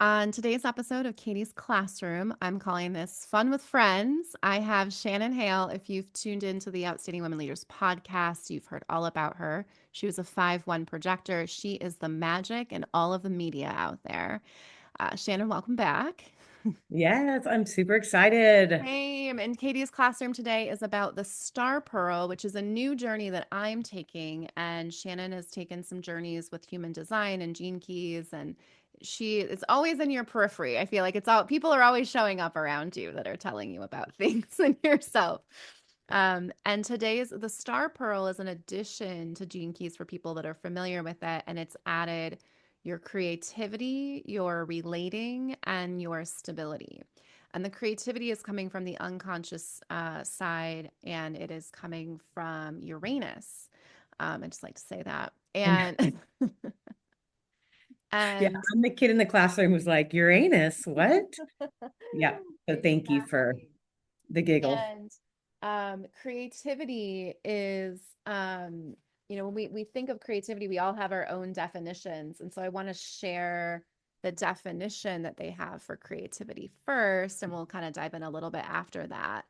On today's episode of Katie's Classroom, I'm calling this Fun with Friends. I have Shannan Hale. If you've tuned into the Outstanding Women Leaders podcast, you've heard all about her. She was a 5-1 projector. She is the magic in all of the media out there. Shannan, welcome back. Yes, I'm super excited. Same. And Katie's classroom today is about the Star Pearl, which is a new journey that I'm taking. And Shannan has taken some journeys with human design and gene keys. And she is always in your periphery. I feel like it's all people are always showing up around you that are telling you about things in yourself. And today's the Star Pearl is an addition to gene keys for people that are familiar with it. And it's added your creativity, your relating, and your stability. And the creativity is coming from the unconscious side, and it is coming from Uranus. I just like to say that. And And yeah, and I'm the kid in the classroom who's like, Uranus, what? Yeah. So thank you for exactly. the giggle. And creativity is, when we think of creativity, we all have our own definitions. And so I want to share the definition that they have for creativity first, and we'll kind of dive in a little bit after that.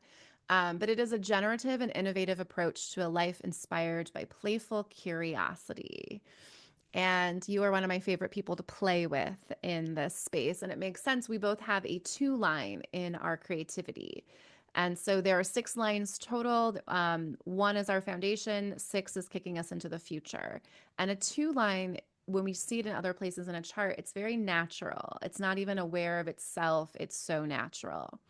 But it is a generative and innovative approach to a life inspired by playful curiosity. And you are one of my favorite people to play with in this space. And it makes sense. We both have a 2 line in our creativity. And so there are 6 lines total. One is our foundation, 6 is kicking us into the future. And a 2 line, when we see it in other places in a chart, it's very natural. It's not even aware of itself, it's so natural.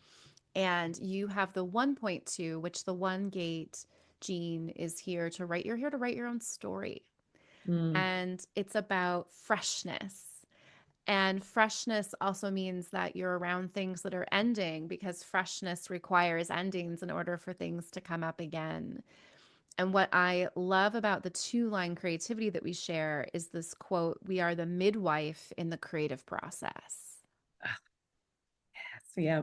And you have the 1.2, which the 1 gate gene is here to write. You're here to write your own story, Mm, and it's about freshness. And freshness also means that you're around things that are ending because freshness requires endings in order for things to come up again. And what I love about the 2 line creativity that we share is this quote: we are the midwife in the creative process. yes, yeah.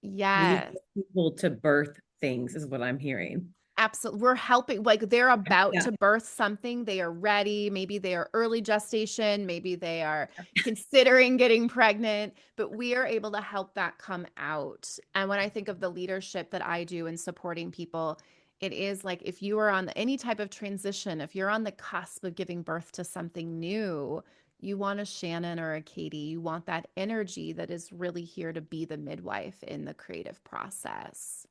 We Yes. help people to birth things is what I'm hearing. Absolutely. We're helping, like they're about Yeah. to birth something. They are ready. Maybe they are early gestation. Maybe they are considering getting pregnant, but we are able to help that come out. And when I think of the leadership that I do in supporting people, it is like if you are on any type of transition, if you're on the cusp of giving birth to something new, you want a Shannan or a Katie. You want that energy that is really here to be the midwife in the creative process.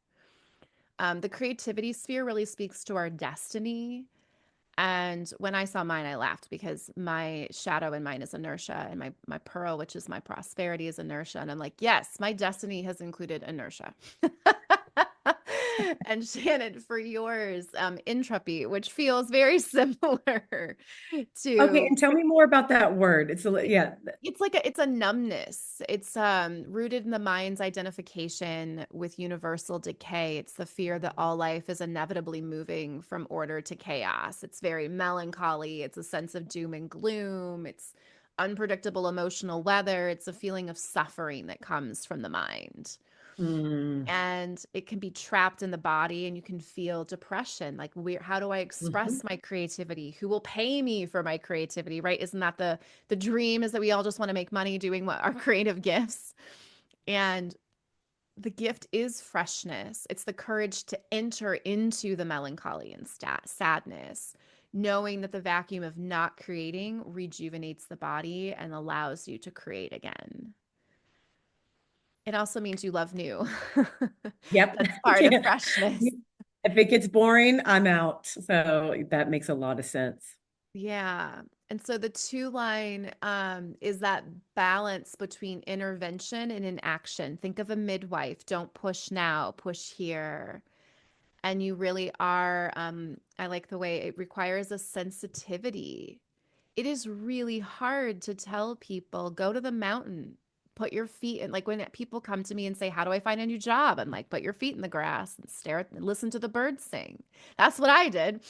The creativity sphere really speaks to our destiny. And when I saw mine, I laughed because my shadow in mine is inertia, and my pearl, which is my prosperity, is inertia. And I'm like, yes, my destiny has included inertia. And Shannon, for yours, entropy, which feels very similar Okay, to and tell me more about that word. Yeah. it's like it's a numbness. It's rooted in the mind's identification with universal decay. It's the fear that all life is inevitably moving from order to chaos. It's very melancholy. It's a sense of doom and gloom. It's unpredictable emotional weather. It's a feeling of suffering that comes from the mind, Mm, and it can be trapped in the body, and you can feel depression, like, where how do I express mhm. my creativity? Who will pay me for my creativity, right? Isn't that the dream, is that we all just want to make money doing what our creative gifts? And the gift is freshness. It's the courage to enter into the melancholy and sadness, knowing that the vacuum of not creating rejuvenates the body and allows you to create again. It also means you love new. Yep. That's part of Yeah. freshness. If it gets boring, I'm out. So that makes a lot of sense. Yeah. And so the 2 line is that balance between intervention and inaction. Think of a midwife. Don't push now, push here. And you really are, I like the way it requires a sensitivity. It is really hard to tell people, go to the mountain, put your feet in. Like when people come to me and say, how do I find a new job? I'm like, put your feet in the grass and stare at and listen to the birds sing. That's what I did.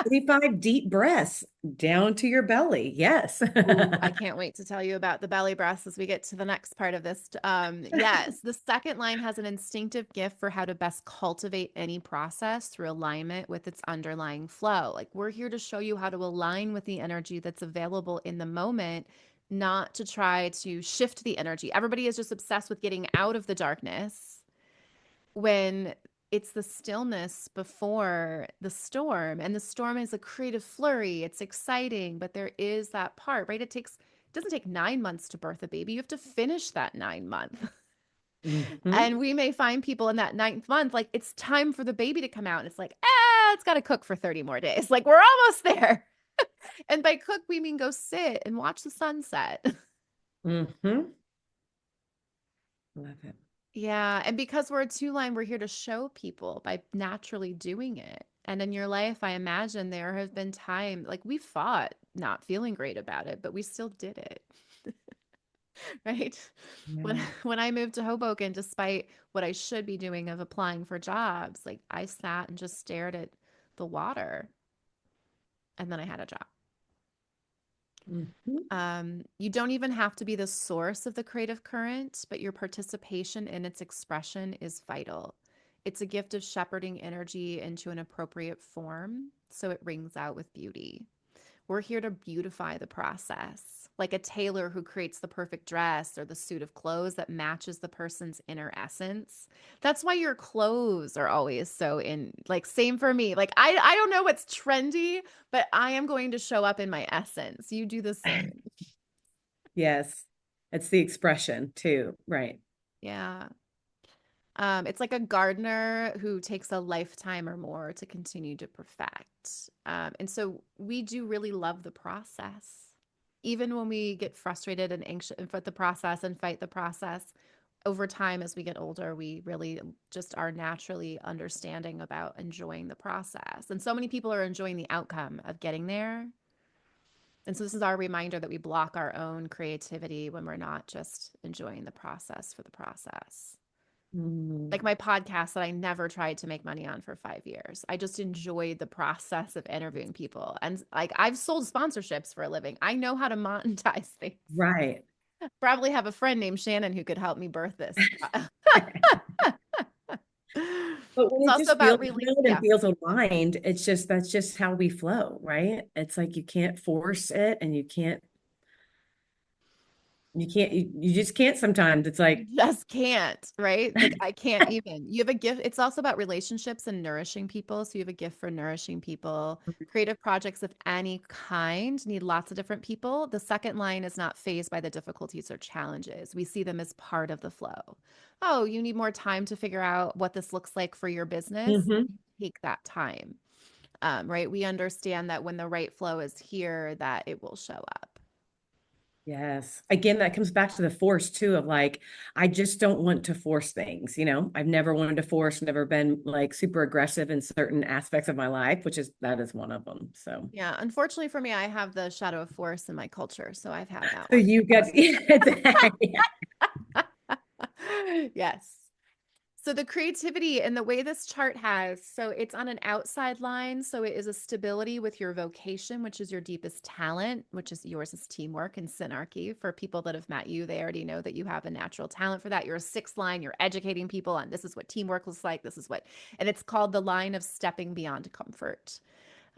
25 deep breaths down to your belly. Yes. Ooh, I can't wait to tell you about the belly breaths as we get to the next part of this. Yes, the 2nd line has an instinctive gift for how to best cultivate any process through alignment with its underlying flow. Like, we're here to show you how to align with the energy that's available in the moment not to try to shift the energy. Everybody is just obsessed with getting out of the darkness when it's the stillness before the storm. And the storm is a creative flurry. It's exciting, but there is that part, right? It doesn't take 9 months to birth a baby. You have to finish that 9 month. Hmm. And we may find people in that ninth month, like it's time for the baby to come out. And it's like, it's got to cook for 30 more days. Like we're almost there. And by cook, we mean go sit and watch the sunset. Hmm. Love it. Yeah. And because we're a two line, we're here to show people by naturally doing it. And in your life, I imagine there have been times like we fought not feeling great about it, but we still did it. Right. When Yeah. when I moved to Hoboken, despite what I should be doing of applying for jobs, like I sat and just stared at the water and then I had a job. Hmm. You don't even have to be the source of the creative current, but your participation in its expression is vital. It's a gift of shepherding energy into an appropriate form so it rings out with beauty. We're here to beautify the process, like a tailor who creates the perfect dress or the suit of clothes that matches the person's inner essence. That's why your clothes are always so in, like, same for me. Like, I don't know what's trendy, but I am going to show up in my essence. You do the same. Yes. It's the expression too. Right. Yeah. It's like a gardener who takes a lifetime or more to continue to perfect. And so we do really love the process. Even when we get frustrated and anxious with the process and fight the process, over time, as we get older, we really just are naturally understanding about enjoying the process. And so many people are enjoying the outcome of getting there. And so this is our reminder that we block our own creativity when we're not just enjoying the process for the process. Mm. Like my podcast that I never tried to make money on for 5 years. I just enjoyed the process of interviewing people. And like I've sold sponsorships for a living. I know how to monetize things. Right. Probably have a friend named Shannon who could help me birth this. But when It's it also just about feels really, good and yeah, feels aligned, it's just that's just how we flow, right? It's like you can't force it and you just can't sometimes. It's you like just can't, right? Like I can't even. You have a gift. It's also about relationships and nourishing people. So you have a gift for nourishing people. Creative projects of any kind need lots of different people. The second line is not phased by the difficulties or challenges. We see them as part of the flow. Oh, you need more time to figure out what this looks like for your business. Mhm. Take that time. Right? We understand that when the right flow is here, that it will show up. Yes. Again, that comes back to the force too of like, I just don't want to force things, you know. I've never wanted to force, never been like super aggressive in certain aspects of my life, which is that is one of them. So Yeah, unfortunately for me, I have the shadow of force in my culture, so I've had that so one. you get yeah. Yes. So the creativity and the way this chart has, so it's on an outside line. So it is a stability with your vocation, which is your deepest talent, which is yours is teamwork and synarchy. For people that have met you, they already know that you have a natural talent for that. You're a sixth line, you're educating people on this is what teamwork looks like. This is what, and it's called the line of stepping beyond comfort.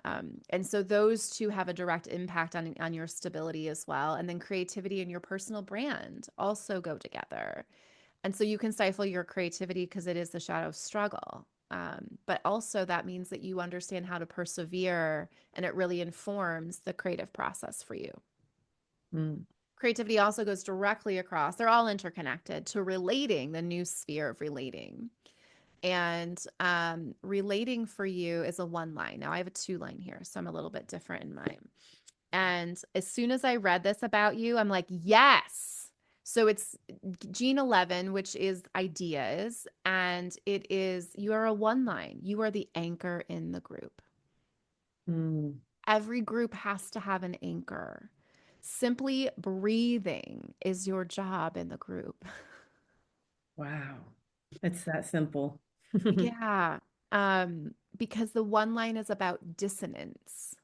And so those two have a direct impact on your stability as well. And then creativity and your personal brand also go together. And so you can stifle your creativity because it is the shadow of struggle. But also that means that you understand how to persevere and it really informs the creative process for you. Mm. Creativity also goes directly across, they're all interconnected to relating, the new sphere of relating. And relating for you is a one line. Now I have a two line here, so I'm a little bit different in mine. And as soon as I read this about you, I'm like, yes. So it's Gene 11, which is ideas. And it is, you are a one line. You are the anchor in the group. Mm. Every group has to have an anchor. Simply breathing is your job in the group. Wow. It's that simple. Yeah. Because the one line is about dissonance.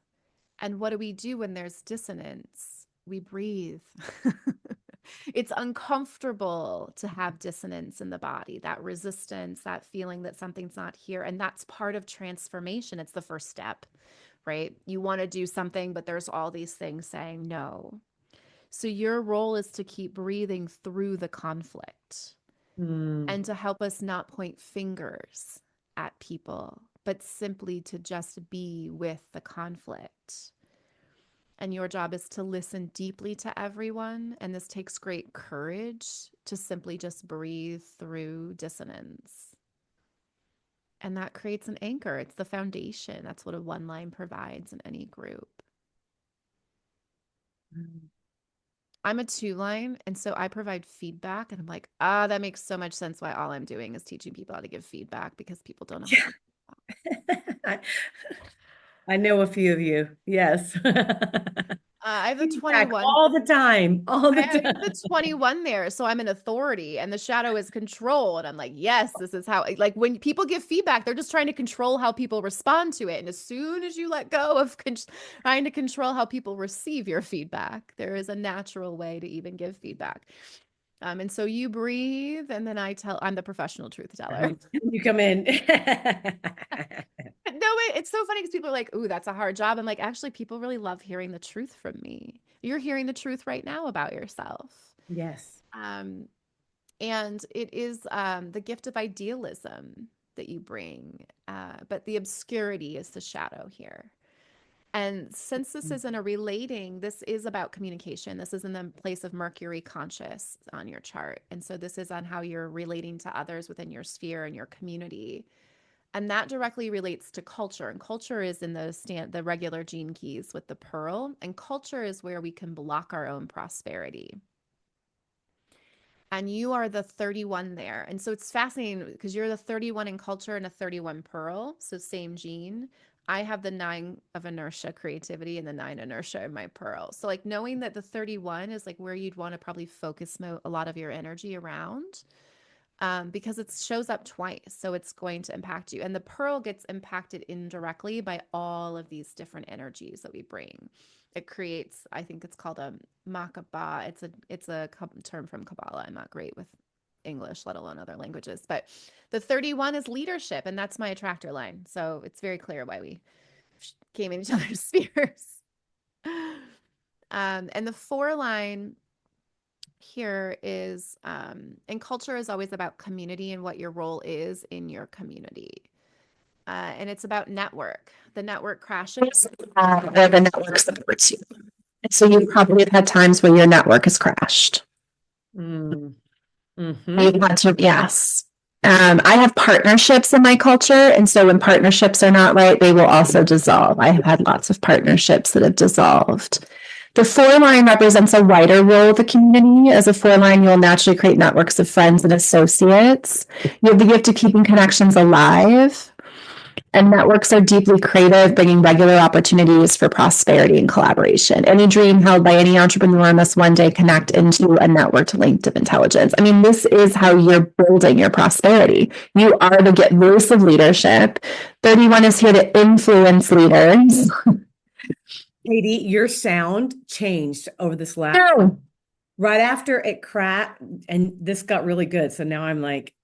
And what do we do when there's dissonance? We breathe. It's uncomfortable to have dissonance in the body, that resistance, that feeling that something's not here. And that's part of transformation. It's the first step, right? You want to do something, but there's all these things saying no. So your role is to keep breathing through the conflict Mm. and to help us not point fingers at people, but simply to just be with the conflict. And your job is to listen deeply to everyone. And this takes great courage to simply just breathe through dissonance. And that creates an anchor. It's the foundation. That's what a one line provides in any group. I'm a two line. And so I provide feedback. And I'm like, that makes so much sense why all I'm doing is teaching people how to give feedback because people don't know how to. I, I know a few of you. Yes. I have the Feedback 21. all the time. All the I have the time. 21 there. So I'm an authority and the shadow is control. And I'm like, yes, this is how, like, when people give feedback, they're just trying to control how people respond to it. And as soon as you let go of trying to control how people receive your feedback, there is a natural way to even give feedback. And so you breathe, and then I'm the professional truth teller. You come in. No, it's so funny because people are like, ooh, that's a hard job. I'm like, actually, people really love hearing the truth from me. You're hearing the truth right now about yourself. Yes. Um, and it is the gift of idealism that you bring, but the obscurity is the shadow here. And since this isn't a relating, this is about communication. This is in the place of Mercury conscious on your chart. And so this is on how you're relating to others within your sphere and your community. And that directly relates to culture. And culture is in the regular gene keys with the pearl. And culture is where we can block our own prosperity. And you are the 31 there. And so it's fascinating because you're the 31 in culture and a 31 pearl. So same gene. I have the 9 of inertia creativity and the 9 inertia in my pearl. So like knowing that the 31 is like where you'd want to probably focus a lot of your energy around, because it shows up twice. So it's going to impact you. And the pearl gets impacted indirectly by all of these different energies that we bring. It creates, I think it's called a makaba. It's a term from Kabbalah. I'm not great with English, let alone other languages. But the 31 is leadership, and that's my attractor line. So it's very clear why we came in each other's spheres. And the 4 line here is, and culture is always about community and what your role is in your community. And it's about network. The network crashes, or the network supports you. And so you probably have had times where your network has crashed. Mm. Mm-hmm. You've had to, yes. I have partnerships in my culture. And so when partnerships are not right, they will also dissolve. I have had lots of partnerships that have dissolved. The 4 line represents a wider role of the community. As a 4 line, you'll naturally create networks of friends and associates. You have the gift of keeping connections alive. And networks are deeply creative, bringing regular opportunities for prosperity and collaboration. Any dream held by any entrepreneur must one day connect into a networked link of intelligence. I mean, this is how you're building your prosperity. You are the voice of leadership. 31 is here to influence leaders. Katie, your sound changed over this last right after it cracked, and this got really good. So now I'm like,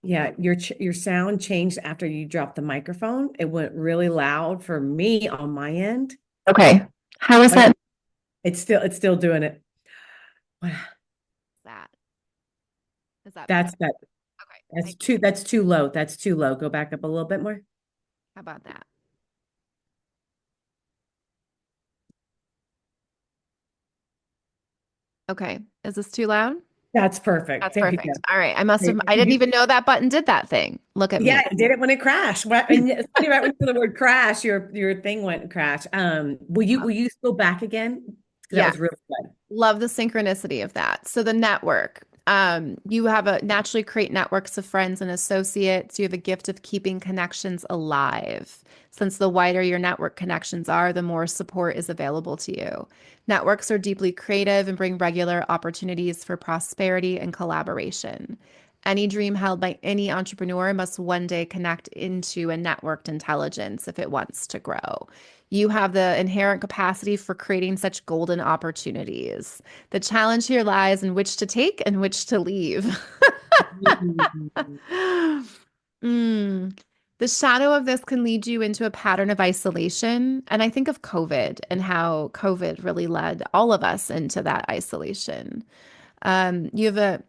yeah, your sound changed after you dropped the microphone. It went really loud for me on my end. Okay. How is that? It's still doing it. That is that That's better? that. Okay. That's too low. That's too low. Go back up a little bit more. How about that? Okay. Is this too loud? That's perfect. That's There you perfect. go. All right. I didn't even know that button did that thing. Look at Yeah, me. it did it when it crashed. And it's funny, right when you said the word crash, your thing went and crashed. Will you go back again? Because that Yeah. was really good. Love the synchronicity of that. So the network, you have a naturally create networks of friends and associates. You have a gift of keeping connections alive. Since the wider your network connections are, the more support is available to you. Networks are deeply creative and bring regular opportunities for prosperity and collaboration. Any dream held by any entrepreneur must one day connect into a networked intelligence if it wants to grow. You have the inherent capacity for creating such golden opportunities. The challenge here lies in which to take and which to leave. Mm. Mm. The shadow of this can lead you into a pattern of isolation. And I think of COVID and how COVID really led all of us into that isolation. You have a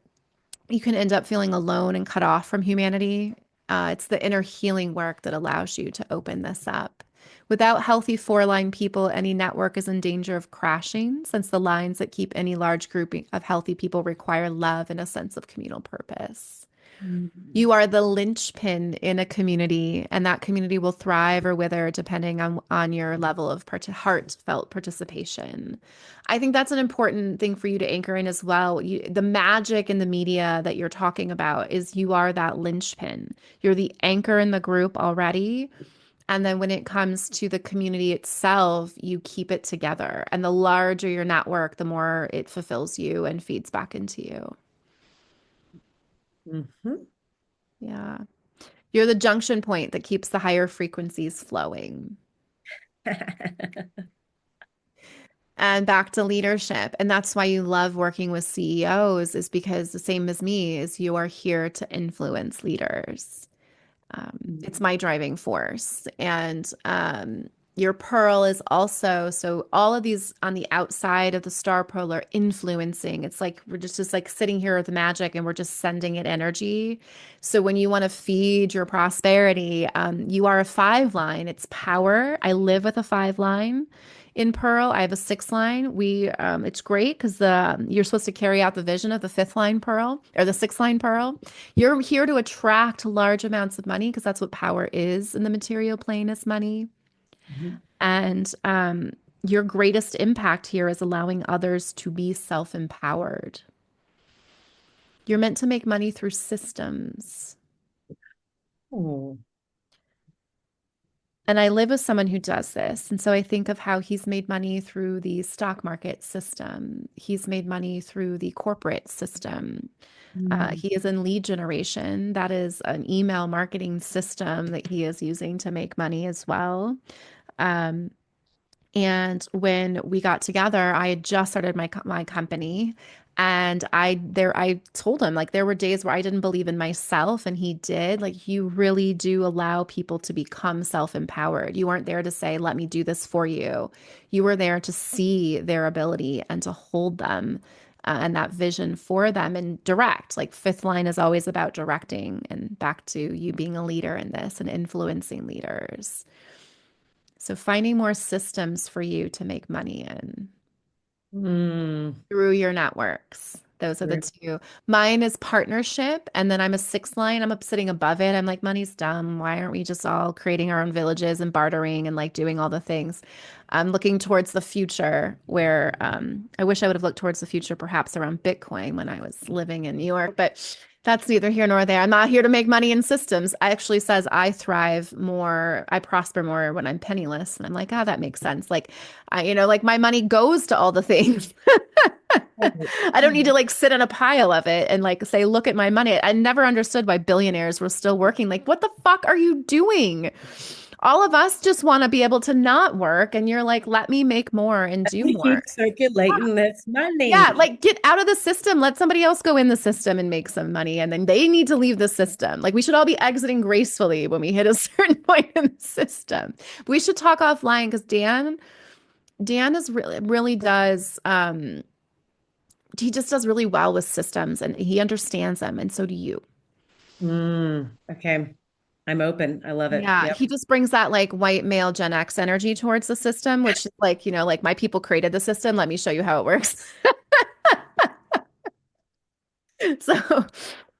you can end up feeling alone and cut off from humanity. It's the inner healing work that allows you to open this up. Without healthy four-line people, any network is in danger of crashing, since the lines that keep any large group of healthy people require love and a sense of communal purpose. Mm. You are the linchpin in a community, and that community will thrive or wither depending on your level of heartfelt participation. I think that's an important thing for you to anchor in as well. The magic in the media that you're talking about is you are that linchpin. You're the anchor in the group already. And then when it comes to the community itself, you keep it together. And the larger your network, the more it fulfills you and feeds back into you. Mhm. Yeah. You're the junction point that keeps the higher frequencies flowing. And back to leadership. And that's why you love working with CEOs, is because the same as me, is you are here to influence leaders. It's my driving force. And your pearl is also, so all of these on the outside of the star pearl are influencing. It's like we're just like sitting here with the magic and we're just sending it energy. So when you want to feed your prosperity, you are a five line. It's power. I live with a five line. In Pearl, I have a six line. It's great because the you're supposed to carry out the vision of the fifth line Pearl or the sixth line Pearl. You're here to attract large amounts of money because that's what power is in the material plane is money. Mhm. And your greatest impact here is allowing others to be self-empowered. You're meant to make money through systems. Oh. And I live with someone who does this. And so I think of how he's made money through the stock market system. He's made money through the corporate system. Mm. He is in lead generation. That is an email marketing system that he is using to make money as well. Um, and when we got together, I had just started my company, and I told him, like, there were days where I didn't believe in myself, and he did. Like, you really do allow people to become self-empowered. You weren't there to say, let me do this for you. You were there to see their ability and to hold them, and that vision for them and direct. Like, fifth line is always about directing, and back to you being a leader in this and influencing leaders. So finding more systems for you to make money in Mm. through your networks. Those are the Right. two. Mine is partnership, and then I'm a sixth line. I'm up sitting above it. I'm like, money's dumb. Why aren't we just all creating our own villages and bartering and like doing all the things? I'm looking towards the future where I wish I would have looked towards the future, perhaps around Bitcoin when I was living in New York, but that's neither here nor there. I'm not here to make money in systems. I actually says I thrive more, I prosper more when I'm penniless. And I'm like, ah, that makes sense. Like, like my money goes to all the things. I don't need to like sit in a pile of it and like say, look at my money. I never understood why billionaires were still working. Like, what the fuck are you doing? All of us just want to be able to not work. And you're like, let me make more and Let do me more. keep circulating this Yeah, money. like get out of the system. Let somebody else go in the system and make some money. And then they need to leave the system. Like we should all be exiting gracefully when we hit a certain point in the system. We should talk offline because Dan is really does he just does really well with systems and he understands them. And so do you. Okay. I'm open. I love it. Yeah, Yep. he just brings that like white male Gen X energy towards the system, which is like, like my people created the system. Let me show you how it works. So,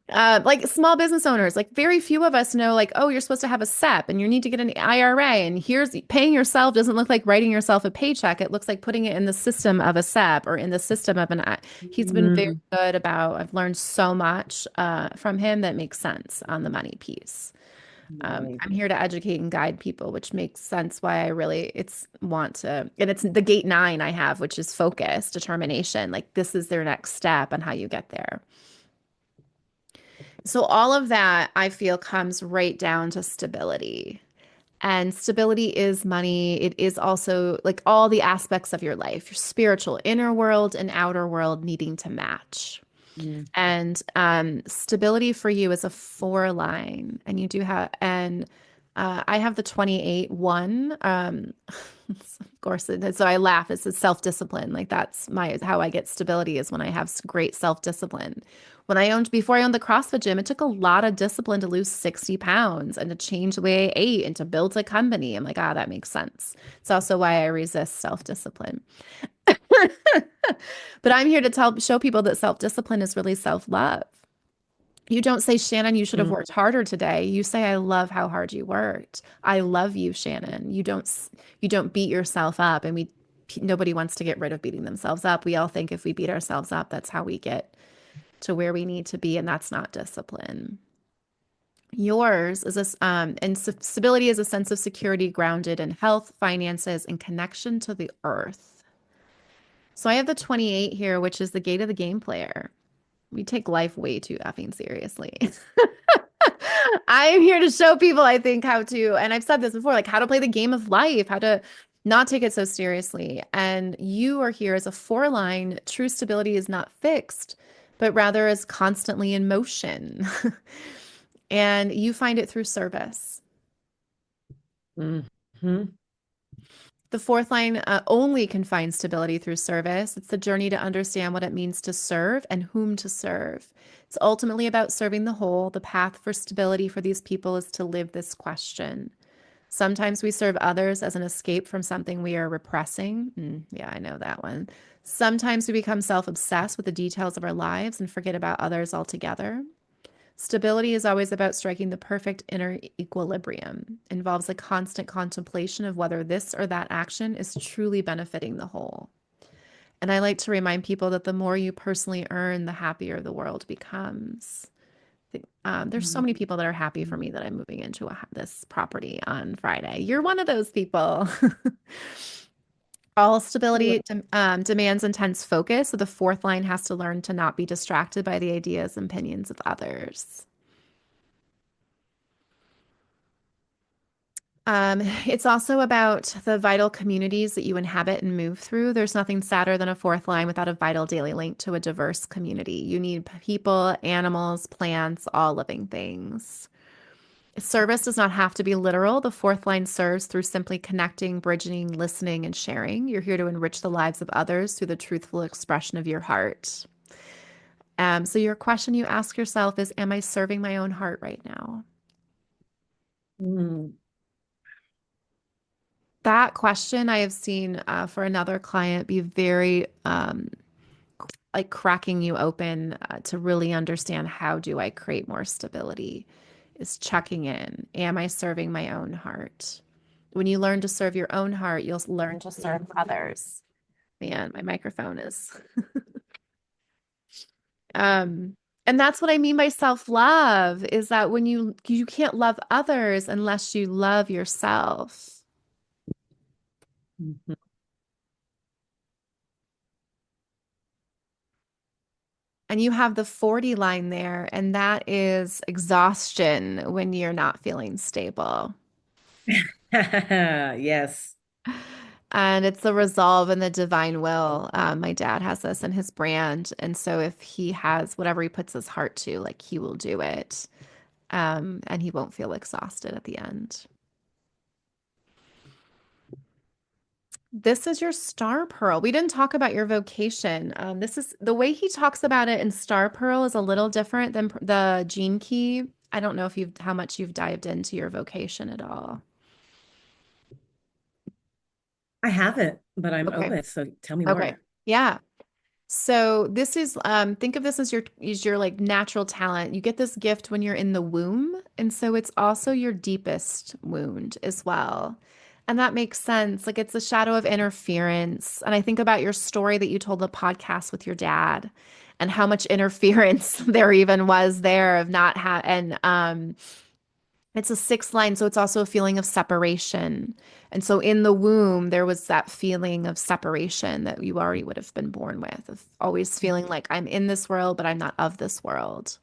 like small business owners, like very few of us know, like, oh, you're supposed to have a SEP and you need to get an IRA. And here's paying yourself doesn't look like writing yourself a paycheck. It looks like putting it in the system of a SEP or in the system of an. He's been very Mm. good about, I've learned so much from him that makes sense on the money piece. Nice. I'm here to educate and guide people, which makes sense why I really it's want to, and it's the gate nine I have, which is focus, determination. Like this is their next step on how you get there. So all of that I feel comes right down to stability. And stability is money. It is also like all the aspects of your life, your spiritual inner world and outer world needing to match. Mm. And stability for you is a four line, and you do have, and I have the 28 one. Of course, so I laugh. It's a self-discipline. Like that's my how I get stability is when I have great self-discipline. Before I owned the CrossFit gym, it took a lot of discipline to lose 60 pounds and to change the way I ate and to build a company. I'm like, that makes sense. It's also why I resist self-discipline. But I'm here to show people that self-discipline is really self-love. You don't say, Shannon, you should have Mm. worked harder today. You say, I love how hard you worked. I love you, Shannon. You don't beat yourself up. And nobody wants to get rid of beating themselves up. We all think if we beat ourselves up, that's how we get to where we need to be, and that's not discipline. Yours is this, and stability is a sense of security grounded in health, finances, and connection to the earth. So I have the 28 here, which is the gate of the game player. We take life way too effing seriously. I am here to show people, I think, how to, and I've said this before, like how to play the game of life, how to not take it so seriously. And you are here as a four line. True stability is not fixed, but rather is constantly in motion. And you find it through service. Mhm. The fourth line only can find stability through service. It's the journey to understand what it means to serve and whom to serve. It's ultimately about serving the whole. The path for stability for these people is to live this question. Sometimes we serve others as an escape from something we are repressing. Yeah, I know that one. Sometimes we become self obsessed with the details of our lives and forget about others altogether. Stability is always about striking the perfect inner equilibrium, involves a constant contemplation of whether this or that action is truly benefiting the whole. And I like to remind people that the more you personally earn, the happier the world becomes. There's so many people that are happy for me that I'm moving into this property on Friday. You're one of those people. All stability demands intense focus, so the fourth line has to learn to not be distracted by the ideas and opinions of others. It's also about the vital communities that you inhabit and move through. There's nothing sadder than a fourth line without a vital daily link to a diverse community. You need people, animals, plants, all living things. Service does not have to be literal. The fourth line serves through simply connecting, bridging, listening, and sharing. You're here to enrich the lives of others through the truthful expression of your heart. So your question you ask yourself is, am I serving my own heart right now? Mm. That question I have seen for another client be very like cracking you open to really understand how do I create more stability is checking in. Am I serving my own heart? When you learn to serve your own heart, you'll learn to serve others. Man, my microphone is. um, and that's what I mean by self-love is that when you can't love others unless you love yourself. Mhm. And you have the 40 line there, and that is exhaustion when you're not feeling stable. Yes. And it's the resolve and the divine will. My dad has this in his brand. And so if he has whatever he puts his heart to, like he will do it. And he won't feel exhausted at the end. This is your star pearl. We didn't talk about your vocation. This is the way he talks about it in Star Pearl is a little different than the Gene Key. I don't know if how much you've dived into your vocation at all. I haven't, but I'm Okay. open. So tell me Okay. more. Yeah. So this is think of this as your like natural talent. You get this gift when you're in the womb, and so it's also your deepest wound as well. And that makes sense. Like it's a shadow of interference. And I think about your story that you told the podcast with your dad and how much interference there even was there of not and it's a sixth line, so it's also a feeling of separation. And so in the womb, there was that feeling of separation that you already would have been born with, of always feeling like I'm in this world, but I'm not of this world.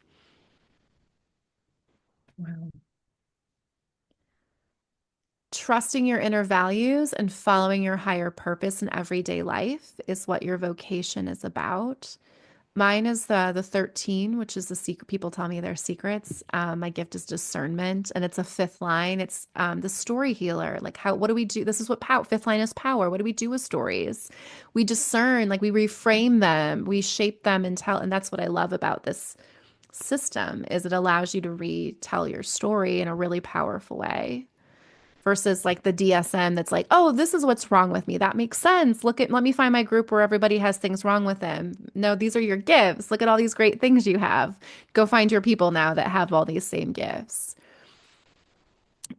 Wow. Trusting your inner values and following your higher purpose in everyday life is what your vocation is about. Mine is the 13, which is the secret. People tell me their secrets. My gift is discernment, and it's a fifth line. It's the story healer. Like how what do we do? This is what power fifth line is power. What do we do with stories? We discern, like we reframe them, we shape them and tell, and that's what I love about this system is it allows you to retell your story in a really powerful way versus like the DSM that's like, oh, this is what's wrong with me. That makes sense. Let me find my group where everybody has things wrong with them. No, these are your gifts. Look at all these great things you have. Go find your people now that have all these same gifts.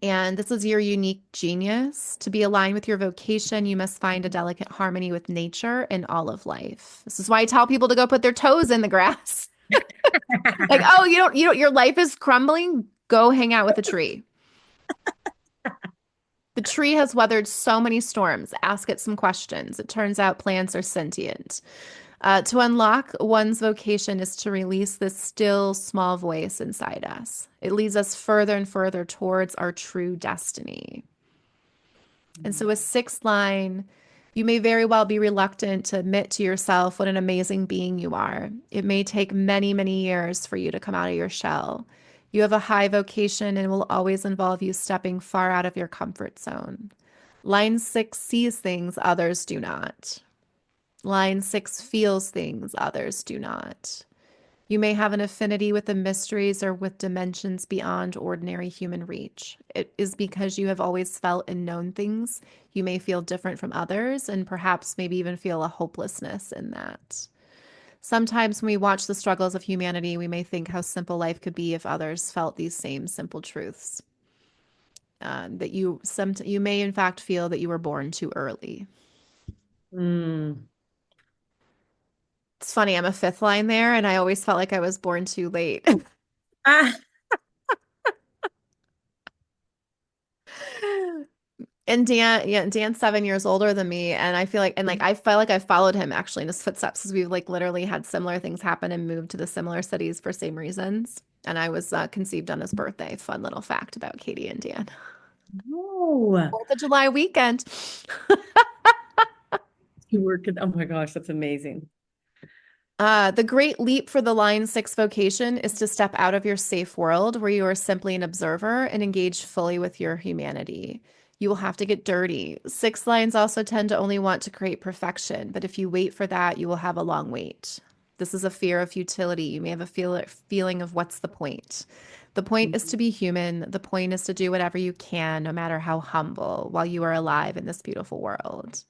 And this is your unique genius. To be aligned with your vocation, you must find a delicate harmony with nature and all of life. This is why I tell people to go put their toes in the grass. Like, oh, your life is crumbling. Go hang out with a tree. The tree has weathered so many storms. Ask it some questions. It turns out plants are sentient. To unlock one's vocation is to release this still small voice inside us. It leads us further and further towards our true destiny. And so, a sixth line, you may very well be reluctant to admit to yourself what an amazing being you are. It may take many, many years for you to come out of your shell. You have a high vocation and it will always involve you stepping far out of your comfort zone. Line 6 sees things others do not. Line 6 feels things others do not. You may have an affinity with the mysteries or with dimensions beyond ordinary human reach. It is because you have always felt and known things. You may feel different from others and perhaps maybe even feel a hopelessness in that. Sometimes when we watch the struggles of humanity, we may think how simple life could be if others felt these same simple truths. That you may in fact feel that you were born too early. Mm. It's funny, I'm a fifth line there, and I always felt like I was born too late. Ah, And Dan, yeah, Dan's 7 years older than me, and I feel like, and like I felt like I followed him actually in his footsteps because we've like literally had similar things happen and moved to the similar cities for same reasons. And I was conceived on his birthday. Fun little fact about Katie and Dan. no. 4th of July weekend. You were, oh my gosh, that's amazing. The great leap for the line 6 vocation is to step out of your safe world where you are simply an observer and engage fully with your humanity. You will have to get dirty. 6 lines also tend to only want to create perfection, but if you wait for that, you will have a long wait. This is a fear of futility. You may have a feeling of what's the point. The point is to be human. The point is to do whatever you can, no matter how humble, while you are alive in this beautiful world.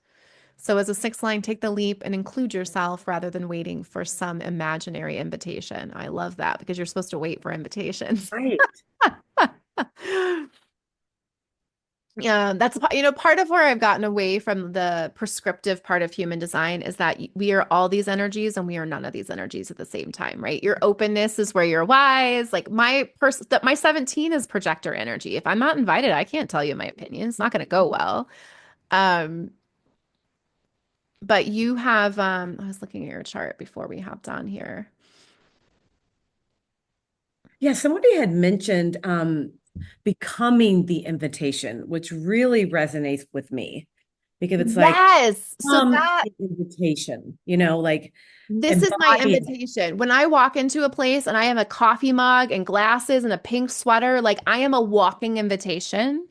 So, as a 6 line, take the leap and include yourself rather than waiting for some imaginary invitation. I love that because you're supposed to wait for invitations. Right. Yeah, that's part of where I've gotten away from the prescriptive part of human design is that we are all these energies and we are none of these energies at the same time, right? Your openness is where you're wise. Like my 17 is projector energy. If I'm not invited, I can't tell you my opinion. It's not going to go well. Um, But you have, I was looking at your chart before we hopped on here. Yeah, somebody had mentioned becoming the invitation, which really resonates with me because it's like Yes. So that the invitation, like this is my embody it. invitation. When I walk into a place and I have a coffee mug and glasses and a pink sweater, like I am a walking invitation.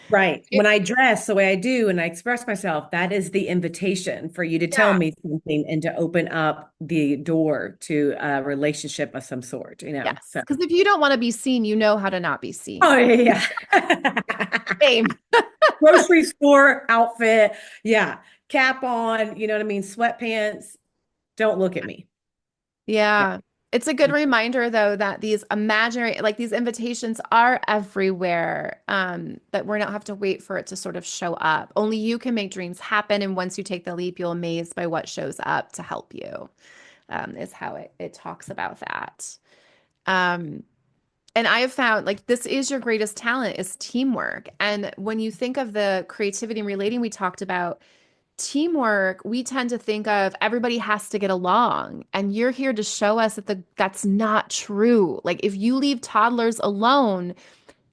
Right. It- When I dress the way I do and I express myself, that is the invitation for you to tell yeah. me something and to open up the door to a relationship of some sort. Yes. So, Because if you don't want to be seen, you know how to not be seen. oh, yeah. Yeah. Same. Grocery store outfit. Yeah. Cap on, you know what I mean? Sweatpants. Don't look at me. Yeah. Yeah. It's a good reminder though that these imaginary like these invitations are everywhere. That we don't have to wait for it to sort of show up. Only you can make dreams happen. And once you take the leap, you'll amazed by what shows up to help you. Is how it talks about that. Um, and I have found like this is your greatest talent is teamwork. And when you think of the creativity and relating we talked about, teamwork, we tend to think of everybody has to get along. And you're here to show us that that's not true. Like if you leave toddlers alone,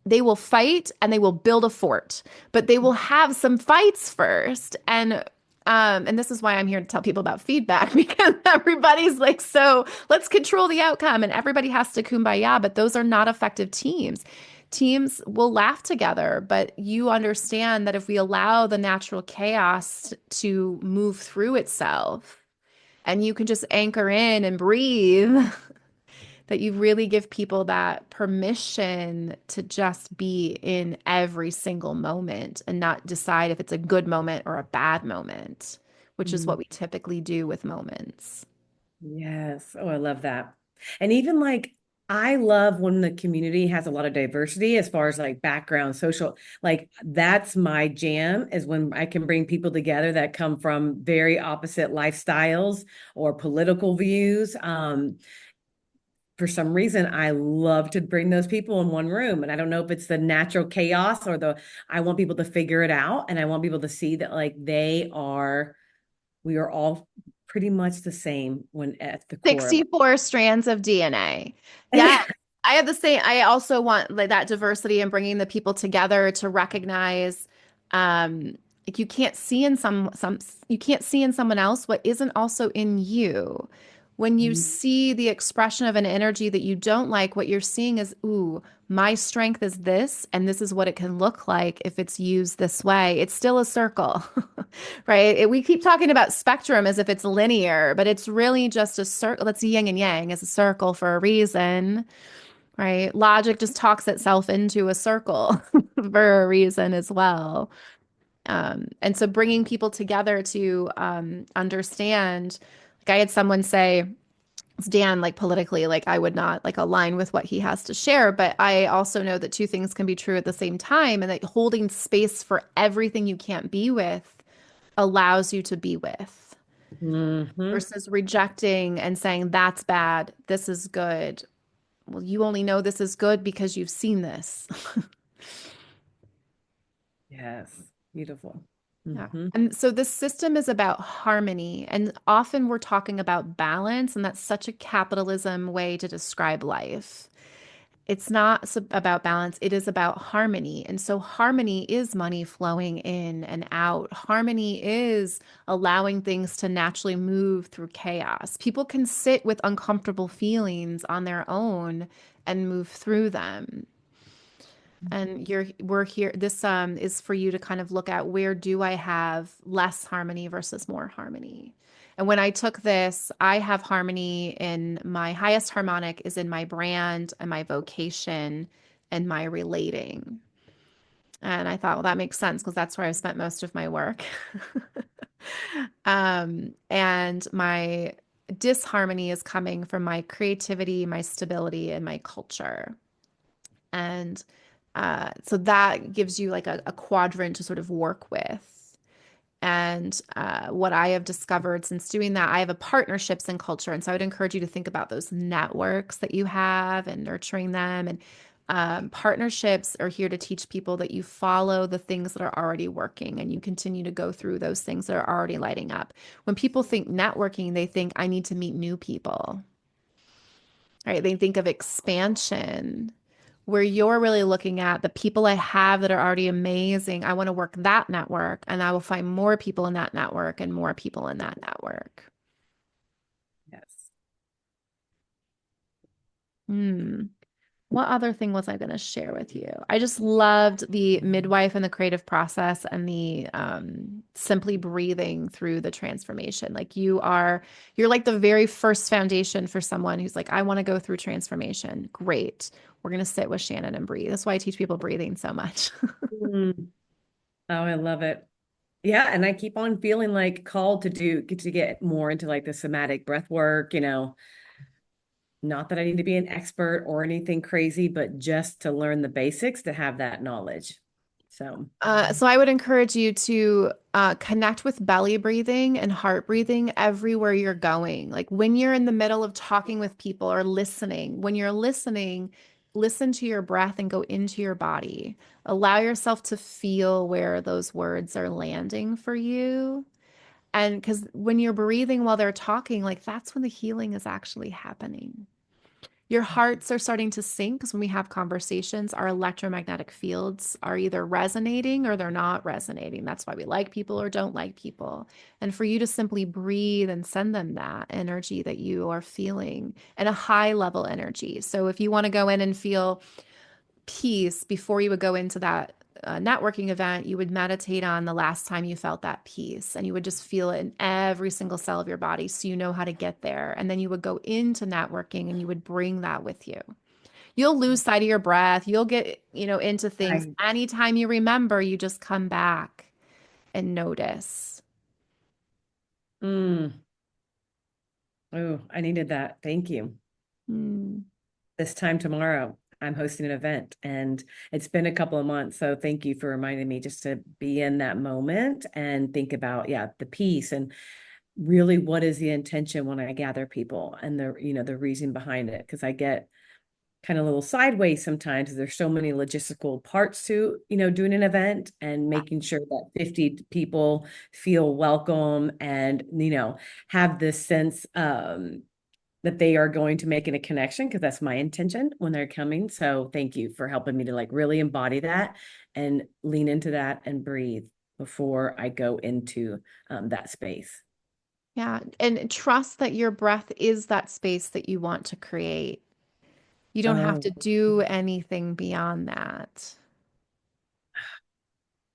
they will fight and they will build a fort, but they will have some fights first. And And this is why I'm here to tell people about feedback because everybody's like, so let's control the outcome and everybody has to kumbaya, but those are not effective teams. Teams will laugh together, but you understand that if we allow the natural chaos to move through itself and you can just anchor in and breathe, that you really give people that permission to just be in every single moment and not decide if it's a good moment or a bad moment, which is Mm, what we typically do with moments. yes. Oh, I love that. And even like, I love when the community has a lot of diversity as far as like background, social, like that's my jam is when I can bring people together that come from very opposite lifestyles or political views. For some reason, I love to bring those people in one room. And I don't know if it's the natural chaos or I want people to figure it out. And I want people to see that like we are all pretty much the same when at the core of 64 strands of DNA. Yeah. I have the same. I also want like that diversity and bringing the people together to recognize, um, like you can't see in you can't see in someone else what isn't also in you. When you it. see the expression of an energy that you don't like, what you're seeing is, ooh, my strength is this, and this is what it can look like if it's used this way. It's still a circle, right? We keep talking about spectrum as if it's linear, but it's really just a circle. That's yin and yang as a circle for a reason, right? Logic just talks itself into a circle for a reason as well. And so bringing people together to understand, like I had someone say, Dan, like politically, like I would not like align with what he has to share, but I also know that two things can be true at the same time, and that holding space for everything you can't be with allows you to be with Hmm. versus rejecting and saying that's bad, this is good. Well, you only know this is good because you've seen this. Yes. Beautiful. Yeah. Hmm. And so this system is about harmony. And often we're talking about balance, and that's such a capitalism way to describe life. It's not about balance, it is about harmony. And so, harmony is money flowing in and out. Harmony is allowing things to naturally move through chaos. People can sit with uncomfortable feelings on their own and move through them. And we're here. This is for you to kind of look at where do I have less harmony versus more harmony. And when I took this, I have harmony in my highest harmonic is in my brand and my vocation and my relating. And I thought, well, that makes sense because that's where I've spent most of my work. And my disharmony is coming from my creativity, my stability, and my culture. And so that gives you like a quadrant to sort of work with. And what I have discovered since doing that, I have a partnerships in culture. And so I would encourage you to think about those networks that you have and nurturing them. And partnerships are here to teach people that you follow the things that are already working and you continue to go through those things that are already lighting up. When people think networking, they think I need to meet new people, right? They think of expansion where you're really looking at the people I have that are already amazing. I want to work that network and I will find more people in that network and more people in that network. Yes. Hmm. What other thing was I going to share with you? I just loved the midwife and the creative process and the simply breathing through the transformation. Like you're like the very first foundation for someone who's like, I want to go through transformation. Great. We're going to sit with Shannon and breathe. That's why I teach people breathing so much. Mm. Oh, I love it. Yeah, and I keep on feeling like called to get more into like the somatic breath work, not that I need to be an expert or anything crazy, but just to learn the basics to have that knowledge. So, So I would encourage you to connect with belly breathing and heart breathing everywhere you're going. Like when you're in the middle of talking with people or listening, when you're listening, listen to your breath and go into your body. Allow yourself to feel where those words are landing for you. And because when you're breathing while they're talking, like that's when the healing is actually happening. Your hearts are starting to sync because when we have conversations, our electromagnetic fields are either resonating or they're not resonating. That's why we like people or don't like people. And for you to simply breathe and send them that energy that you are feeling and a high level energy. So if you want to go in and feel peace before you would go into that networking event, you would meditate on the last time you felt that peace and you would just feel it in every single cell of your body so you know how to get there. And then you would go into networking and you would bring that with you. You'll lose sight of your breath. You'll get, into things. Right. Anytime you remember, you just come back and notice. Mm. Oh, I needed that. Thank you. Mm. This time tomorrow, I'm hosting an event and it's been a couple of months. So thank you for reminding me just to be in that moment and think about, yeah, the peace and really what is the intention when I gather people and the reason behind it. Cause I get kind of a little sideways sometimes. There's so many logistical parts to, doing an event and making sure that 50 people feel welcome and, have this sense, that they are going to make it a connection because that's my intention when they're coming. So thank you for helping me to like really embody that and lean into that and breathe before I go into that space. Yeah. And trust that your breath is that space that you want to create. You don't have to Oh. do anything beyond that.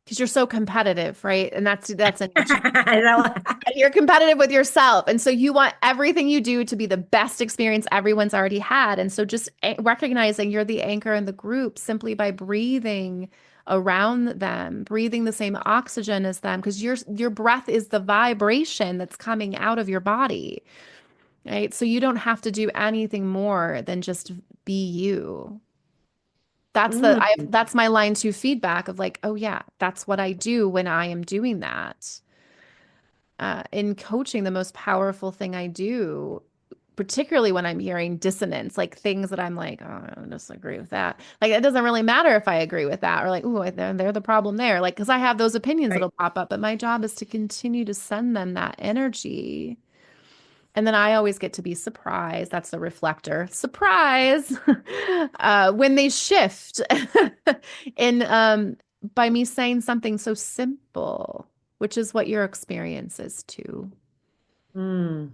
Because you're so competitive, right? And that's in nature. I know. And you're competitive with yourself. And so you want everything you do to be the best experience everyone's already had. And so just recognizing you're the anchor in the group simply by breathing around them, breathing the same oxygen as them, because your breath is the vibration that's coming out of your body, right? So you don't have to do anything more than just be you. Mm. That's my line two feedback of like, oh yeah, that's what I do when I am doing that. In coaching, the most powerful thing I do, particularly when I'm hearing dissonance, like things that I'm like, oh, I disagree with that. Like it doesn't really matter if I agree with that or like, oh, they're the problem there. Like, because I have those opinions Right. that'll pop up, but my job is to continue to send them that energy. And then I always get to be surprised. That's the reflector. Surprise. When they shift in by me saying something so simple, which is what your experience is too. Mm.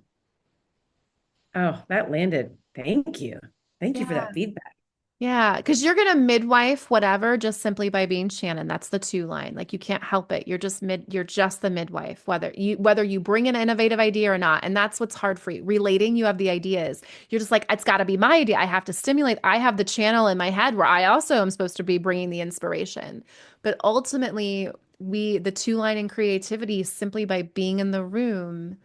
Oh, that landed. Thank you. Thank you for Yeah. that feedback. Yeah, because you're gonna midwife whatever just simply by being Shannan. That's the two line. Like you can't help it. You're just the midwife, whether you bring an innovative idea or not. And that's what's hard for you. Relating, you have the ideas. You're just like, it's gotta be my idea. I have to stimulate. I have the channel in my head where I also am supposed to be bringing the inspiration. But ultimately, the two line in creativity simply by being in the room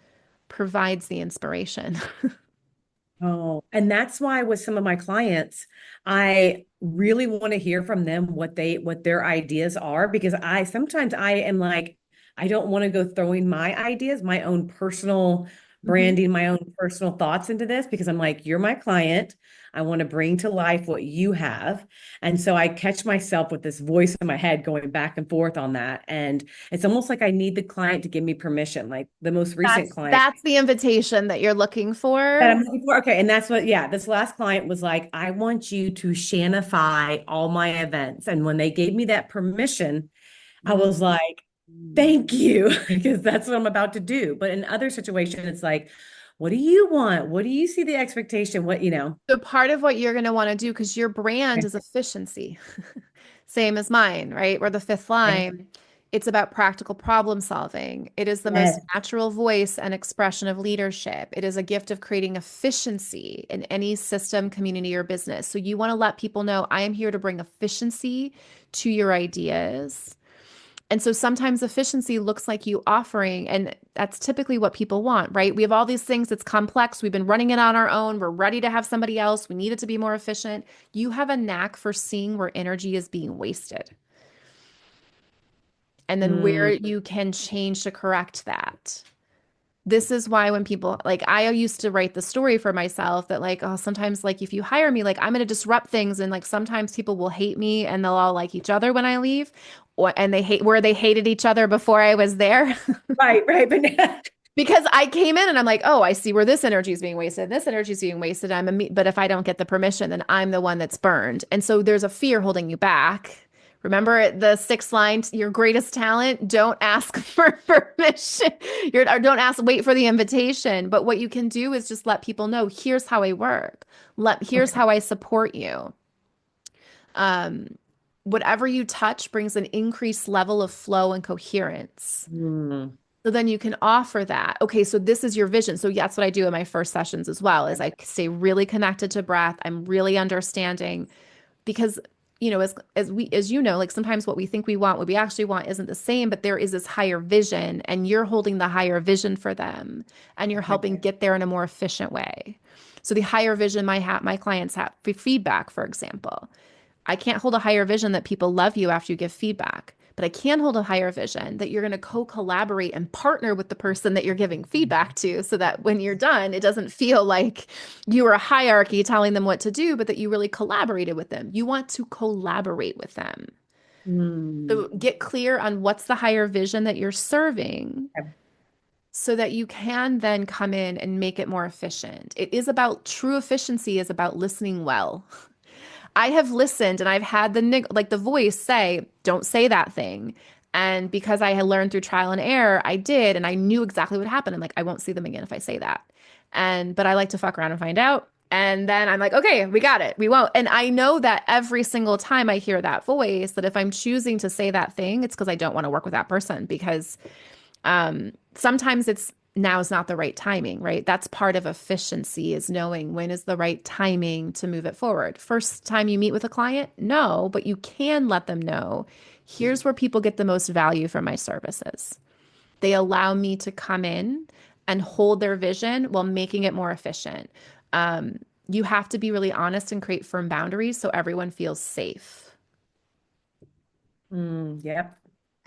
provides the inspiration. Oh, and that's why with some of my clients, I really want to hear from them what their ideas are because I sometimes I am like I don't want to go throwing my ideas, my own personal Mhm. branding, my own personal thoughts into this because I'm like you're my client. I want to bring to life what you have. And so I catch myself with this voice in my head going back and forth on that and it's almost like I need the client to give me permission. Like the most recent client That's the invitation that you're looking that for. I'm looking for. Okay. And that's what, yeah, this last client was like, I want you to Shanify all my events. And when they gave me that permission, I Mm. was like, thank you, because that's what I'm about to do. But in other situations, it's like, what do you want? What do you see the expectation? What? So part of what you're going to want to do, because your brand is efficiency, same as mine, right? We're the fifth line. It's about practical problem solving. It is the most Yes. natural voice and expression of leadership. It is a gift of creating efficiency in any system, community, or business. So you want to let people know I am here to bring efficiency to your ideas. And so sometimes efficiency looks like you offering, and that's typically what people want, right? We have all these things that's complex. We've been running it on our own. We're ready to have somebody else. We need it to be more efficient. You have a knack for seeing where energy is being wasted and then where Mm. you can change to correct that. This is why when people like I used to write the story for myself that like, oh, sometimes like if you hire me, like I'm going to disrupt things. And like sometimes people will hate me and they'll all like each other when I leave. And they hate where they hated each other before I was there. Right, right. But Because I came in and I'm like, oh, I see where this energy is being wasted. This energy is being wasted. But if I don't get the permission, then I'm the one that's burned. And so there's a fear holding you back. Remember the sixth line, your greatest talent, don't ask for permission. Or don't ask, wait for the invitation. But what you can do is just let people know, here's how I work. Here's Okay. how I support you. Um, Whatever you touch brings an increased level of flow and coherence. Mm. So then you can offer that. Okay, so this is your vision. So yeah, that's what I do in my first sessions as well, is I stay really connected to breath. I'm really understanding because as you know, like sometimes what we think we want, what we actually want isn't the same, but there is this higher vision and you're holding the higher vision for them and you're Okay. helping get there in a more efficient way. So the higher vision my clients have for feedback, for example. I can't hold a higher vision that people love you after you give feedback, but I can hold a higher vision that you're going to co-collaborate and partner with the person that you're giving feedback to so that when you're done, it doesn't feel like you were a hierarchy telling them what to do, but that you really collaborated with them. You want to collaborate with them. Mm. So get clear on what's the higher vision that you're serving Okay. so that you can then come in and make it more efficient. It is about true efficiency is about listening well. I have listened and I've had the voice say, don't say that thing. And because I had learned through trial and error, I did, and I knew exactly what happened. I'm like, I won't see them again if I say that. But I like to fuck around and find out. And then I'm like, okay, we got it. We won't. And I know that every single time I hear that voice, that if I'm choosing to say that thing, it's because I don't want to work with that person because sometimes it's now is not the right timing, right? That's part of efficiency is knowing when is the right timing to move it forward. First time you meet with a client, no, but you can let them know, here's where people get the most value from my services. They allow me to come in and hold their vision while making it more efficient. You have to be really honest and create firm boundaries so everyone feels safe. Yep.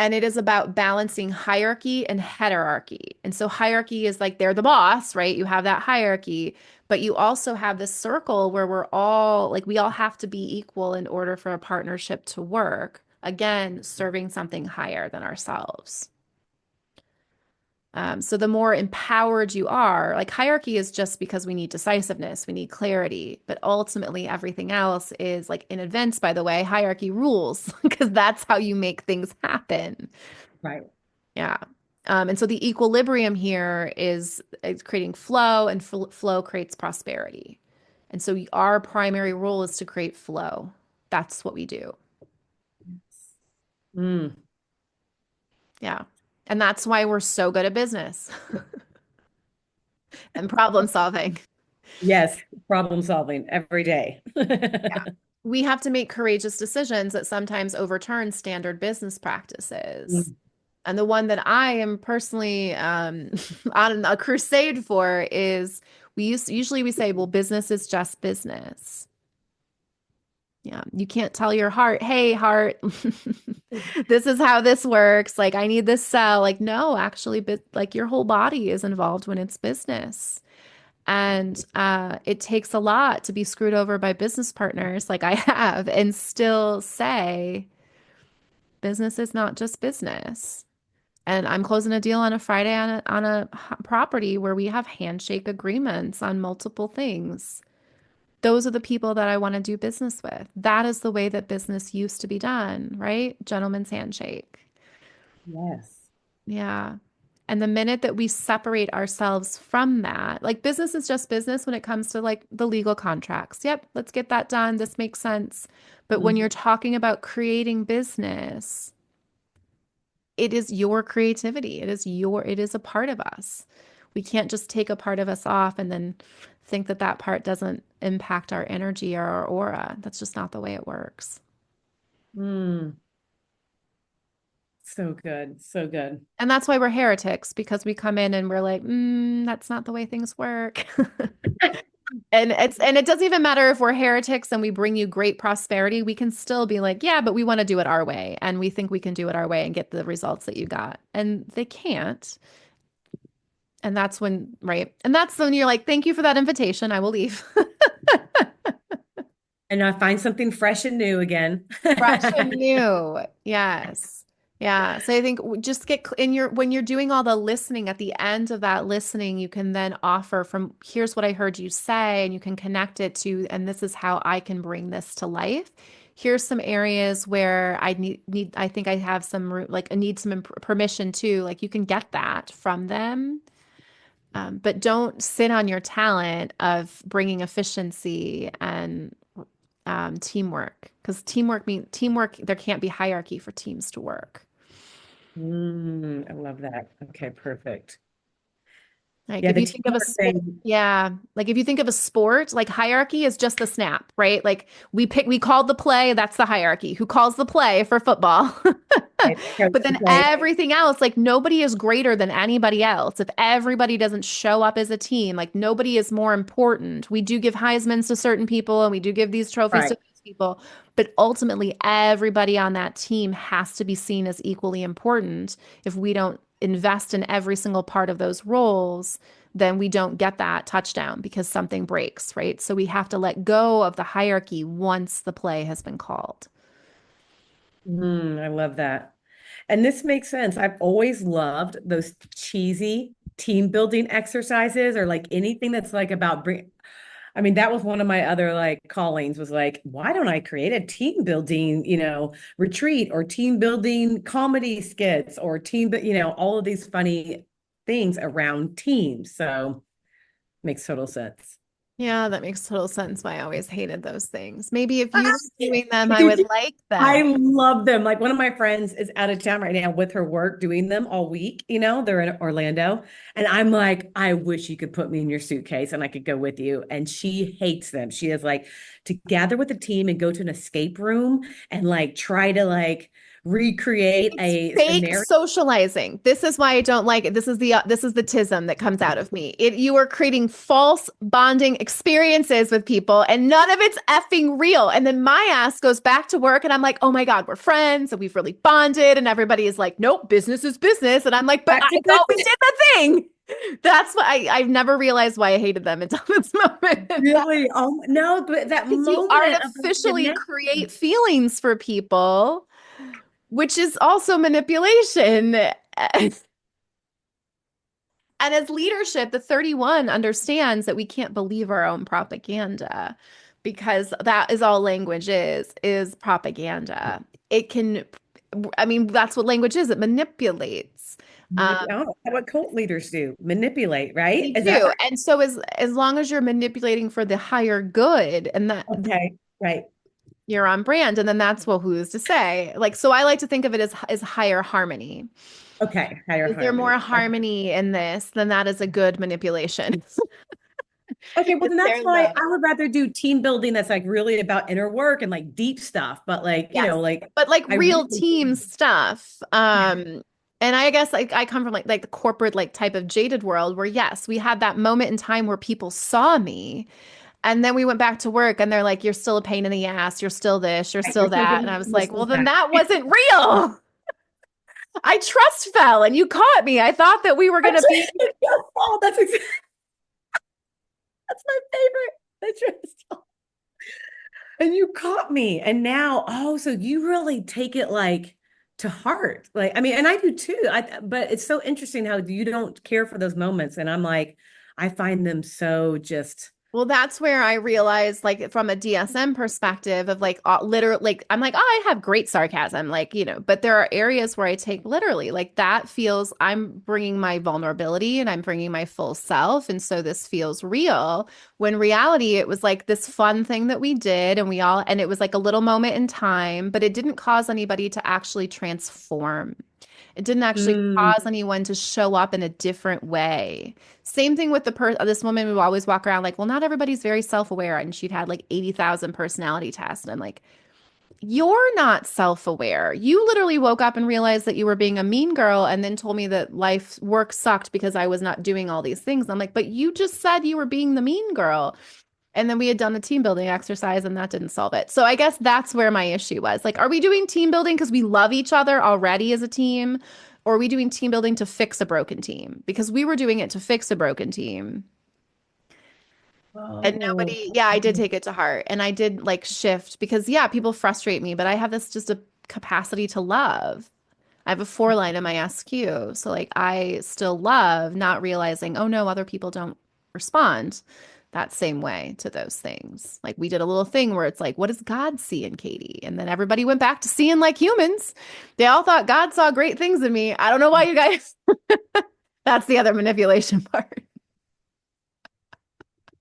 And it is about balancing hierarchy and heterarchy. And so hierarchy is like they're the boss, right? You have that hierarchy, but you also have this circle where we're all like we all have to be equal in order for a partnership to work. Again, serving something higher than ourselves. So the more empowered you are, like hierarchy is just because we need decisiveness, we need clarity, but ultimately everything else is like in advance, by the way, hierarchy rules because that's how you make things happen. Right. Yeah. And so the equilibrium here is creating flow, and flow creates prosperity. And so our primary role is to create flow. That's what we do. Mm. Yeah. And that's why we're so good at business and problem solving. Yes. Problem solving every day. Yeah. We have to make courageous decisions that sometimes overturn standard business practices. Mm. And the one that I am personally on a crusade for is usually we say, well, business is just business. Yeah, you can't tell your heart, hey, heart, this is how this works. Like, I need this cell. Like, no, actually, like your whole body is involved when it's business. And it takes a lot to be screwed over by business partners like I have and still say business is not just business. And I'm closing a deal on a Friday on a property where we have handshake agreements on multiple things. Those are the people that I want to do business with. That is the way that business used to be done, right? Gentleman's handshake. Yes. Yeah. And the minute that we separate ourselves from that, like business is just business when it comes to like the legal contracts. Yep, let's get that done. This makes sense. But when Mm. you're talking about creating business, it is your creativity. It is a part of us. We can't just take a part of us off and then think that that part doesn't impact our energy or our aura. That's just not the way it works. Mm. So good. So good. And that's why we're heretics because we come in and we're like, that's not the way things work. And it doesn't even matter if we're heretics and we bring you great prosperity, we can still be like, yeah, but we want to do it our way. And we think we can do it our way and get the results that you got. And they can't. And that's when, right? And that's when you're like, thank you for that invitation. I will leave. And I find something fresh and new again. Fresh and new. Yes. Yeah. So I think just get in your when you're doing all the listening at the end of that listening, you can then offer from here's what I heard you say, and you can connect it to, and this is how I can bring this to life. Here's some areas where I need I think I have some like I need some permission too. Like you can get that from them. But don't sit on your talent of bringing efficiency and teamwork because teamwork. There can't be hierarchy for teams to work. I love that. Okay, perfect. Like Yeah, if the you think of a teamwork sport, thing. yeah, like if you think of a sport, like hierarchy is just the snap, right? Like we called the play, that's the hierarchy. Who calls the play for football? Right, coach, But then right, everything else, like nobody is greater than anybody else. If everybody doesn't show up as a team, like nobody is more important. We do give Heismans to certain people and we do give these trophies to right. these people, but ultimately everybody on that team has to be seen as equally important. If we don't invest in every single part of those roles, then we don't get that touchdown because something breaks, right? So we have to let go of the hierarchy once the play has been called. I love that. And this makes sense. I've always loved those cheesy team building exercises or like anything that's like about bring. I mean, that was one of my other like callings was like, why don't I create a team building, retreat or team building comedy skits or all of these funny things around teams. So makes total sense. Yeah, that makes total sense why I always hated those things. Maybe if you were doing them, I Did would you like I them. love them. Like one of my friends is out of town right now with her work doing them all week. They're in Orlando. And I'm like, I wish you could put me in your suitcase and I could go with you. And she hates them. She is like to gather with the team and go to an escape room and like try to like recreate It's a fake scenario. socializing. This is why I don't like it. This is the tism that comes out of me. You are creating false bonding experiences with people and none of it's effing real. And then my ass goes back to work and I'm like, "Oh my God, we're friends and we've really bonded." And everybody is like, "Nope, business is business." And I'm like, "But Back I to thought we business. did the thing." That's why I've never realized why I hated them until this moment. Really? Oh no, but that Because you moment of like artificially create connection. feelings for people, which is also manipulation. And as leadership, the 31 understands that we can't believe our own propaganda because that is all language is propaganda. It can, I mean, that's what language is. It manipulates. Um, Oh, that's what cult leaders do. Manipulate, right? they Is that do. right? And so as long as you're manipulating for the higher good and that Okay, right. you're on brand, and then that's well, who's to say? Like, so I like to think of it as higher harmony. Okay, higher Is there more harmony. Okay. harmony in this? Then that is a good manipulation. Okay, well Is then that's there why love? I would rather do team building that's like really about inner work and like deep stuff. But like, Yes. like But like I real really team stuff. And I guess like I come from like the corporate like type of jaded world where yes, we had that moment in time where people saw me and then we went back to work and they're like, "You're still a pain in the ass, you're still this, you're right, still you're still that." getting And I the was like, "Well, promotions then back. that wasn't real." I trust fell and you caught me. I thought that we were gonna be It's your fault. That's my favorite. That's your and you caught me. And now, oh, so you really take it like to heart. Like, I mean, and I do too. But it's so interesting how you don't care for those moments. And I'm like, I find them so just, well, that's where I realized, like, from a DSM perspective, of like, literally, like, I'm like, oh, I have great sarcasm, like, but there are areas where I take literally, like, that feels I'm bringing my vulnerability and I'm bringing my full self. And so this feels real. When reality, it was like this fun thing that we did, and it was like a little moment in time, but it didn't cause anybody to actually transform. It didn't actually mm, cause anyone to show up in a different way. Same thing with this woman who always walk around like, well, not everybody's very self-aware. And she'd had like 80,000 personality tests. And I'm like, you're not self-aware. You literally woke up and realized that you were being a mean girl and then told me that life work sucked because I was not doing all these things. I'm like, but you just said you were being the mean girl. And then we had done a team building exercise and that didn't solve it. So I guess that's where my issue was. Like, are we doing team building because we love each other already as a team? Or are we doing team building to fix a broken team? Because we were doing it to fix a broken team. And oh, nobody, yeah, I did take it to heart. And I did like shift because, yeah, people frustrate me, but I have this just a capacity to love. I have a 4 line in my SQ. So like I still love not realizing, oh no, other people don't respond that same way to those things. Like we did a little thing where it's like, what does God see in Katie? And then everybody went back to seeing like humans. They all thought God saw great things in me. I don't know why you guys. That's the other manipulation part.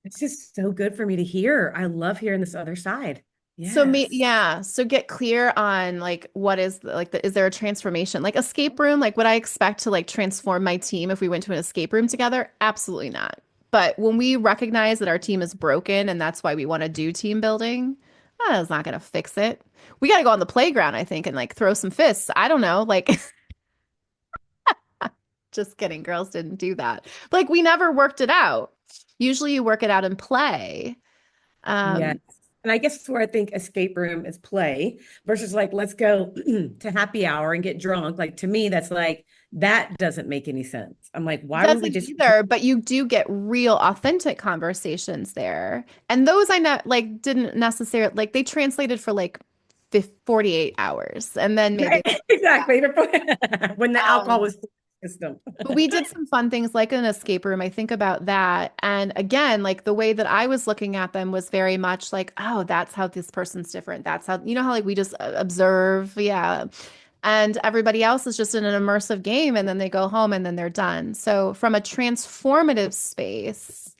It's just so good for me to hear. I love hearing this other side. So me, Yes. yeah. So get clear on like what is like is there a transformation? Like escape room, like would I expect to like transform my team if we went to an escape room together? Absolutely not. But when we recognize that our team is broken and that's why we want to do team building, that's not gonna fix it. We gotta go on the playground, I think, and like throw some fists. I don't know, like just kidding, girls didn't do that. Like we never worked it out. Usually you work it out in play. Yes. Um, And I guess it's where I think escape room is play versus like, let's go to happy hour and get drunk. Like to me, that's like, that doesn't make any sense. I'm like, why would we Doesn't just, either, but you do get real authentic conversations there. And those I know like didn't necessarily like they translated for like 48 hours and then maybe right? Exactly. When the alcohol um was system. but we did some fun things like an escape room. I think about that. And again, like the way that I was looking at them was very much like, oh, that's how this person's different. That's how, you know, how like we just observe. Yeah. And everybody else is just in an immersive game and then they go home and then they're done. So, from a transformative space,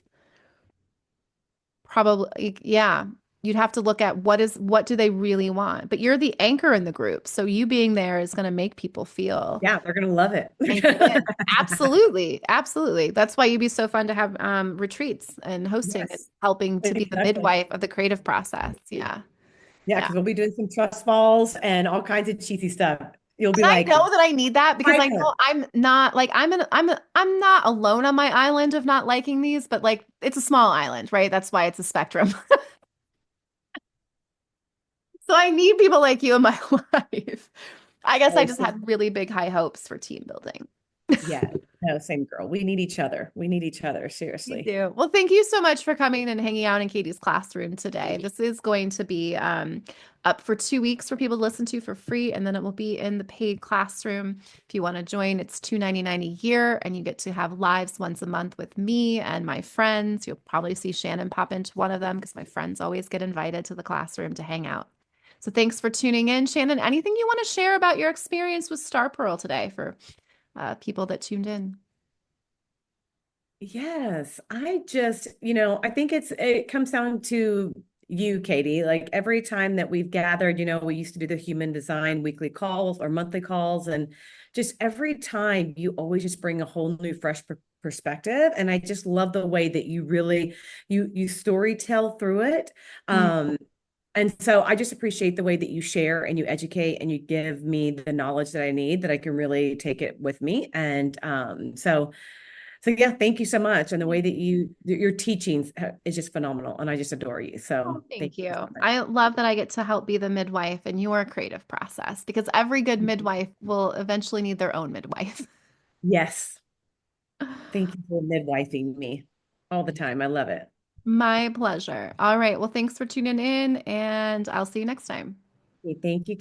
probably, yeah, you'd have to look at what do they really want. But you're the anchor in the group. So, you being there is going to make people feel Yeah, they're gonna love it. anchored in. Absolutely. Absolutely. That's why you'd be so fun to have retreats and hosting and Yes, helping to be the exactly. midwife of the creative process. Yeah. Yeah, Yeah. because we'll be doing some trust falls and all kinds of cheesy stuff. You'll be And I like, know that I need that because I Micah. know I'm not like I'm not alone on my island of not liking these, but like it's a small island, right? That's why it's a spectrum. So I need people like you in my life. I guess I Oh, just so had really big high hopes for team building. yeah, no, same girl. We need each other. We need each other, You seriously. do. Well, thank you so much for coming and hanging out in Katie's classroom today. This is going to be up for 2 weeks for people to listen to for free, and then it will be in the paid classroom. If you want to join, it's $2.99 a year, and you get to have lives once a month with me and my friends. You'll probably see Shannon pop into one of them because my friends always get invited to the classroom to hang out. So thanks for tuning in, Shannon. Anything you want to share about your experience with Star Pearl today for people that tuned in? Yes, I just, I think it comes down to you, Katie. Like every time that we've gathered, we used to do the human design weekly calls or monthly calls, and just every time you always just bring a whole new fresh perspective. And I just love the way that you really you story tell through it. Mm. Um, and so I just appreciate the way that you share and you educate and you give me the knowledge that I need that I can really take it with me. And so yeah, thank you so much. And the way that your teachings is just phenomenal. And I just adore you. Oh, So thank thank you you. so much. I love that I get to help be the midwife in your creative process because every good midwife will eventually need their own midwife. Yes. Thank you for midwifing me all the time. I love it. My pleasure. All right. Well, thanks for tuning in, and I'll see you next time. Okay, thank you.